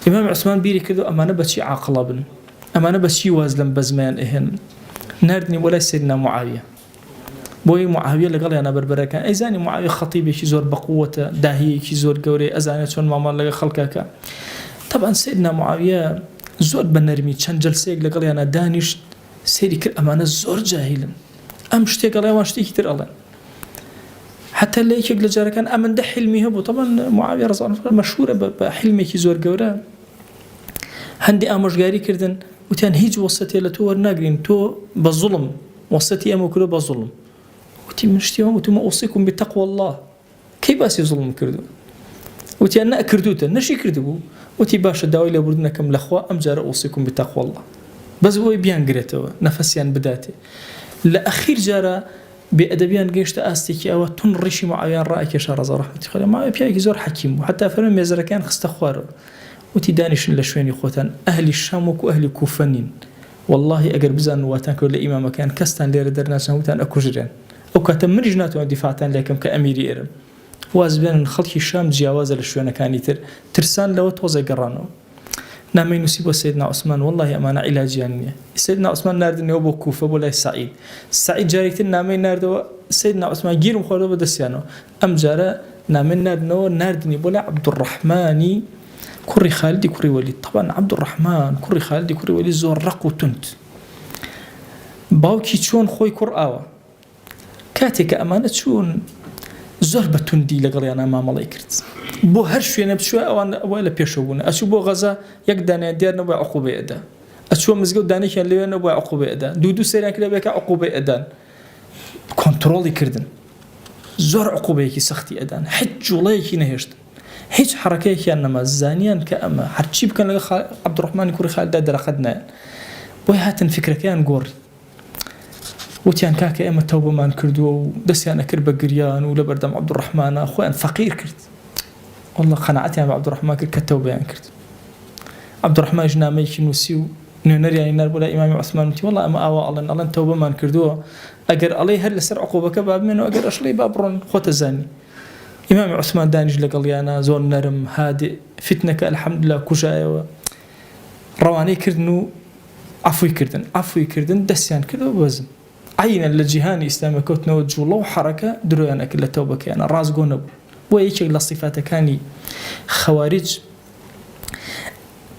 إمام عثمان بيري كردو أمانة بشي عاقلة بن أمانة بشي وازلم بزمان إهن ناردني ولا سيدنا معاوية بوي معاوية لقال أنا بربرة كان أيزاني معاوية خطيب يشي زور بقوة داهية يشي زور قوري أزاني شون ماما لقى خلقك طبعا سيدنا معاوية زور بنرمي كان جلسة لقال أنا دانش سيري كر أمانة زور جاهلا أمشتي قال وان شتي كتير الله حتى اللي يكيق لجارة كان أمن ده حلمي هبو طبعا معاوية رضي الله عنه مشهورة بحلمي كي زور قورا هندي أمشقاري كردن وتان هيج وسطي لتو ورناقرين تو بالظلم وسطي أمو كله بالظلم وتي منشتيهم وتما أوصيكم بتقوى الله كيف باسي ظلم كردو وتي أنا كردوتا نشي كردو وتي باشا داوي لابردنا كم الأخوة أم جار أوصيكم بتقوى الله بس هو بيان قريتو نفسيان بداتي لأخير جارة بأدبيان قيشت أستيكي أو تنرشي معاويان رأيك شار رضا رحمة الله معاوية بياكي زور حكيم وحتى فرم يزر كان خستخواره وتي دانش لشويني خوتان أهل الشام وكو أهل كوفنين والله أجر بزن واتان كل إمام كان كستان لير درناس وتان أكوجرين أو كاتم من جناتو دفاعتان لكم كأميري إرم وازبين خلق الشام جواز لشوينا كان يتر ترسان لو توزع قرانو نامين نسيبه سيدنا عثمان والله أمانة علاجيانية سيدنا عثمان ناردني أبو كوفة ولا السعيد جاريتنا نامين ناردو سيدنا عثمان جيرم خالو بدسيانو أم جارة نامين ناردني ولا عبد الرحمن كوري خالدي كوري وليد طبعا عبد الرحمن كوري خالدي كوري وليد زور رق وتنت باوكي شون خوي كور كاتك أمانة شون زور بتندي لقري أنا ما ملايكرت بو هرشو أنا بشوي أو أنا بيشوفونه أشوف بو غزة يقدر ديار نبغى عقوبة أدا أشوف مزجود داني كان ليه نبغى عقوبة أدا دودو سريع كده بيك عقوبة أدا كنترولي كردن زور عقوبة كي سختي أدان حج ولا كي نهشت هيج حركة كان نما زانيان كأما حرتشيب كان لقى عبد الرحمن كوري خالد دادر أخذنا بوي هاتن فكرة كان قوري وتيان كاكا إما توبة ما نكردو دسيانا كربة قريان ولا بردم عبد الرحمن أخوان فقير كرد والله قناعتي عن عبد الرحمن كرد كالتوبة يعني كرد عبد الرحمن جنا ميكي نوسيو نونر يعني نار بولا إمام عثمان متي والله أما آوا الله توبة ما نكردوه أجر عليه هل سر عقوبة كباب منه أجر أشلي بابرون خوت الزاني إمام عثمان دانج لقال أنا زور نرم هادئ فتنك الحمد لله كجاية رواني كردنو عفوي كردن دسيان كردو بوزن عينا للجهاني إسلامي كوت نوجه الله حركة درويان أكل التوبة كأنا راس قونب ويشيك لصفاته كاني خوارج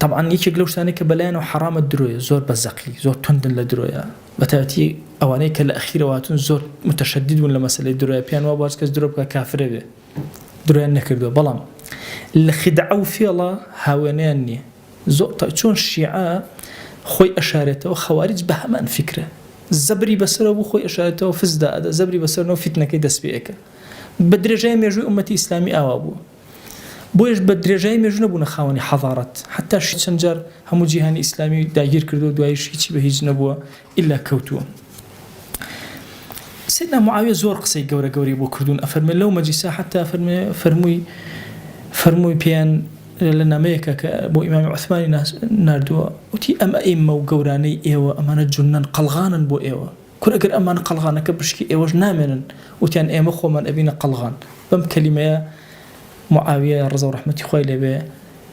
طبعا يشيك لو سانك بلان وحرام الدروية زور بزقي زور تندن لدروية بتأتي أوانيك الأخيرة واتون زور متشدد ولا مسألة دروية بيان وابارس كز دروب كافر به درويان نكردو بلام اللي خدعوا في الله هاوناني زور تشون الشيعة خوي أشارته وخوارج بهمان فكرة زبري بسره وخوي أشارته وفزدا هذا زبري بسره وفتنة كده سبيك بدرجة يجوا أمتي إسلامي أوابو بويش بدرجة يجوا نبون خاوني حضارات حتى شنجر هم جهاني إسلامي داير كردو دوايش هيك بهيج نبوه إلا كوتو سيدنا معاوية زور قصي قوري بو كردون أفرمي لو مجلسا حتى فرموي بيان لنا ميكا كأبو إمام عثمان ناردوا وتي أم أئمة وقوراني إيوة أمانة جنان قلغانا بو إيوة كل أجر أمانة قلغانا كبرشكي إيوة نامنا وتيان إيمة خو من أبينا قلغان بم كلمة معاوية رضا ورحمة خويلة به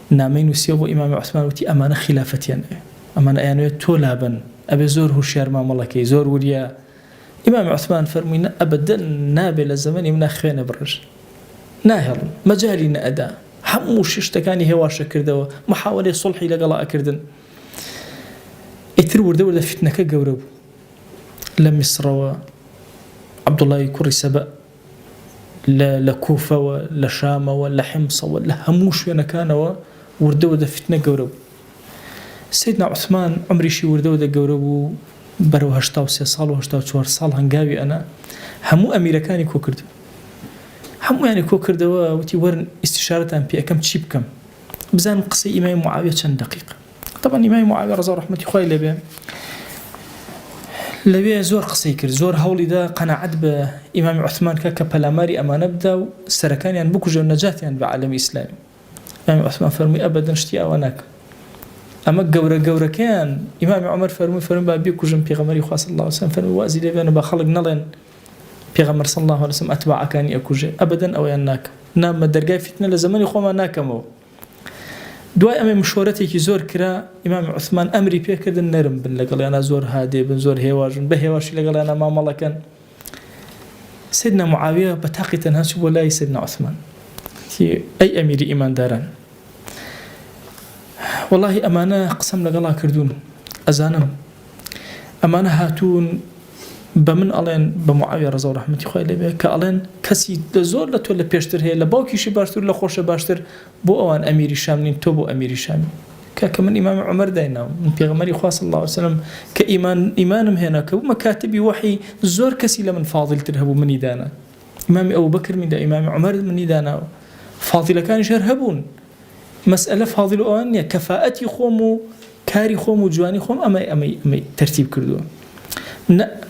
نامين وسيبو إمام عثمان وتي أمانة خلافتيان أمانة يعني تولابا أبي زور هوشيار ما ملكي زور وليا إمام عثمان فرمينا أبدا نابل الزمن من أخوين برج ناهل مجالي أداء هموش اشتكاني هواشة كردوا محاولة صلحي لقلاء كردن اترور دولة فتنة كقورب لمصر عبد الله يكوري سبأ لكوفة ولا شام ولا حمص ولا هموش ينكان وردودة فتنة قورب سيدنا عثمان عمري شي وردودة قورب برو هشتاو 3 صال و84 صال هنقاوي أنا همو أميركاني كو كردو همو يعني كو كردوا وتي ورن استشارة بي كم تشيب كم بزان قصي إمام معاوية كان دقيقة طبعا إمام معاوية رضا رحمة خوي لبي زور قصي كرد زور هولي دا قناعت بإمام عثمان كبلاماري أما نبدأ سركان يعني بكو جو النجاة يعني بعالم الإسلامي إمام عثمان فرمي أبدا اشتياء وناك أما قورة كان إمام عمر فرمي بابيكو جن بيغمري خواه صلى الله عليه وسلم فرمي وازي لبي أنا بخلق نلين بيغمر صلى الله عليه وسلم أتباع كان يأكوجي أبدا أو يناك نام الدرجة فتنة لزمان يخوما ناكمو دوای ئەمە مشورەتێکی زۆر کرا ئیمامی عوسمان ئەمری پێکردن نەرم بن لەگەڵیانە زۆر هادێ بن زۆر هێواژن بە هێواشی لەگەڵیانە مامەڵەکەن سيدنا معاوية بتاقي تنهاش ولا سيدنا عثمان أي أمير إيمان داران والله أمانة قسم لقلا كردون أزانم أمانة هاتون بمن ألين بمعاوية رضي الله رحمة الله عليه كألين كسي زور لتولى بيشتر هي لباوكي شي باشتر لخوش باشتر بو أوان أمير الشام نين تو بو أمير الشام كمن إمام عمر داينا من بيغمري خواه صلى الله عليه وسلم كإيمانم هنا كمكاتبي وحي زور كسي لمن فاضل ترهبو مني دانا إمام أبو بكر من دا إمام عمر مني دانا فاضل كان شرهبون مسألة فاضل أوانية كفاءتي خومو كاري خومو جواني خوم أمي ترتيب كردو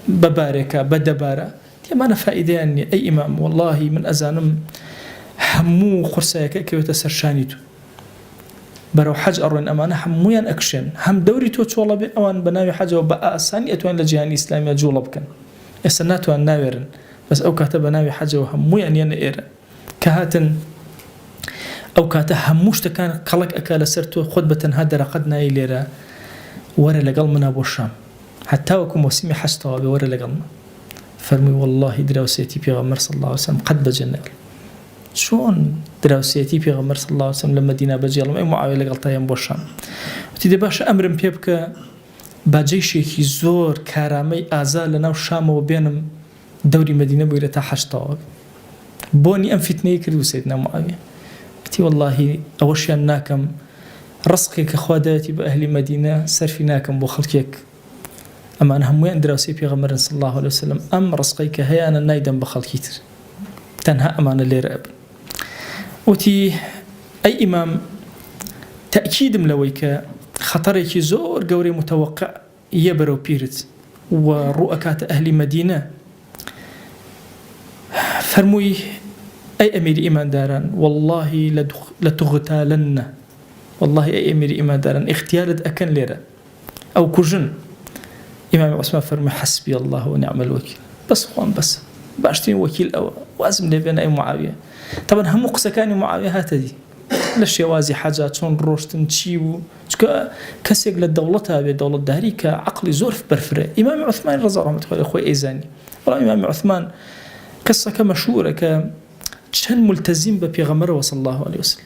بباركة بدبارة ما أنا فائدة يعني أي إمام والله من أزانم همو خرسايك كيوتا سرشانيتو برو حج أروين أمانة همويان أكشن هم دوري تو تشولا بأوان بناوي حاجة وبأساني أتوان لجهان الإسلامية جولا بكن يسناتو أن ناويرن بس أو كاتب بناوي حاجة وهمويان ينئر كهاتن أو كاته هموش تكان قلق أكال سرتو خطبة هادر قدنا إليرا ورا لقل منا بوشام حتى وكم موسمي حشتوا بورا لقلنا فرمي والله دراوسيتي بيغمر صلى الله عليه وسلم قد بجنر شون دراوسيتي بيغمر صلى الله عليه وسلم لما دينا بجي الله أي معاوية لقلتها ينبوشام وتدي باشا أمرم بيبكا باجيشيكي زور كارامي آزال لناو شام وبينم دوري مدينة بويرتا حشتوا بوني أم فتنة كردو سيدنا معاوية والله أوشيان ناكم رزقك أخواتي بأهل مدينة سرفي ناكم بخلقك أما أنا هموين دراسي بيغمر صلى الله عليه وسلم أم رزقك هيا أنا نايدا بخلقيتر تنها أمانة ليرأب وتي أي إمام تأكيد ملويك خطرك زور قوري متوقع يبرو بيرت ورؤكات أهل مدينة فرموي أي أمير إيمان داران والله لتغتالن والله أي أمير إيمان داران اختيارت أكن ليرة أو كجن إمام عثمان فرمي حسبي الله ونعم الوكيل بس خوان بس باشتين وكيل أو وازم لبين أي معاوية طبعا هم قسكاني معاوية هاتدي للشيوازي حاجات شون روشتن تشيو كسيق للدولة بدولة دهري كعقل زورف برفرة إمام عثمان رضي الله عنه أخوي إيزاني والله إمام عثمان قصة كمشهورة كان ملتزم ببيغمر صلى الله عليه وسلم